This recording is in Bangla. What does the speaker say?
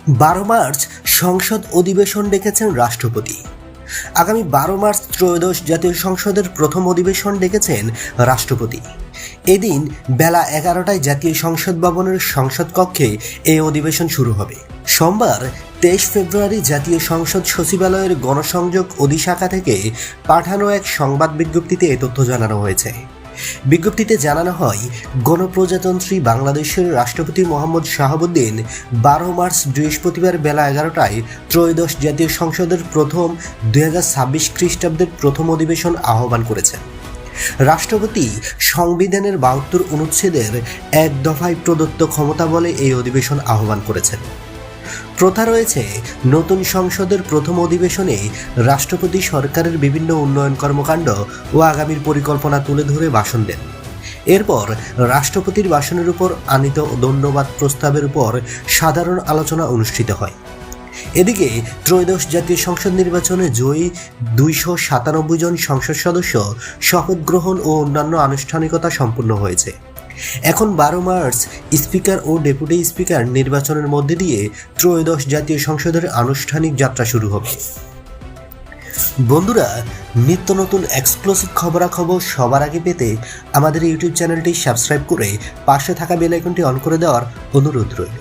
12 মার্চ সংসদ অধিবেশন ডেকেছেন রাষ্ট্রপতি। আগামী 12 মার্চ ত্রয়োদশ জাতীয় সংসদের প্রথম অধিবেশন ডেকেছেন রাষ্ট্রপতি। এদিন বেলা 11টায় জাতীয় সংসদ ভবনের সংসদ কক্ষে এই অধিবেশন শুরু হবে। সোমবার 23 ফেব্রুয়ারি জাতীয় সংসদ সচিবালয়ের গণসংযোগ অধিশাখা থেকে পাঠানো এক সংবাদ বিজ্ঞপ্তিতে এ তথ্য জানানো হয়েছে। বিজ্ঞপ্তিতে জানানো হয়, গণপ্রজাতন্ত্রী বাংলাদেশের রাষ্ট্রপতি মোহাম্মদ শাহাবুদ্দিন 12 মার্চ বৃহস্পতিবার বেলা 11টায় ত্রয়োদশ জাতীয় সংসদের প্রথম 2026 খ্রিস্টাব্দের প্রথম অধিবেশন আহ্বান করেছেন। রাষ্ট্রপতি সংবিধানের 72 অনুচ্ছেদের এক দফায় প্রদত্ত ক্ষমতা বলে এই অধিবেশন আহ্বান করেছেন। প্রথা রয়েছে, নতুন সংসদের প্রথম অধিবেশনে রাষ্ট্রপতি সরকারের বিভিন্ন উন্নয়ন কর্মকাণ্ড ও আগামীর পরিকল্পনা তুলে ধরে ভাষণ দেন। এরপর রাষ্ট্রপতির ভাষণের উপর আনীত ধন্যবাদ প্রস্তাবের উপর সাধারণ আলোচনা অনুষ্ঠিত হয়। এদিকে ত্রয়োদশ জাতীয় সংসদ নির্বাচনে জয়ী 297 জন সংসদ সদস্য শপথ গ্রহণ ও অন্যান্য আনুষ্ঠানিকতা সম্পন্ন হয়েছে। এখন 12 মার্চ স্পিকার ও ডেপুটি স্পিকার নির্বাচনের মধ্যে দিয়ে ত্রয়োদশ জাতীয় সংসদের আনুষ্ঠানিক যাত্রা শুরু হবে। বন্ধুরা, নিত্য নতুন এক্সক্লুসিভ খবরাখবর সবার আগে পেতে আমাদের ইউটিউব চ্যানেলটি সাবস্ক্রাইব করে পাশে থাকা বেল আইকনটি অন করে দেওয়ার অনুরোধ রইল।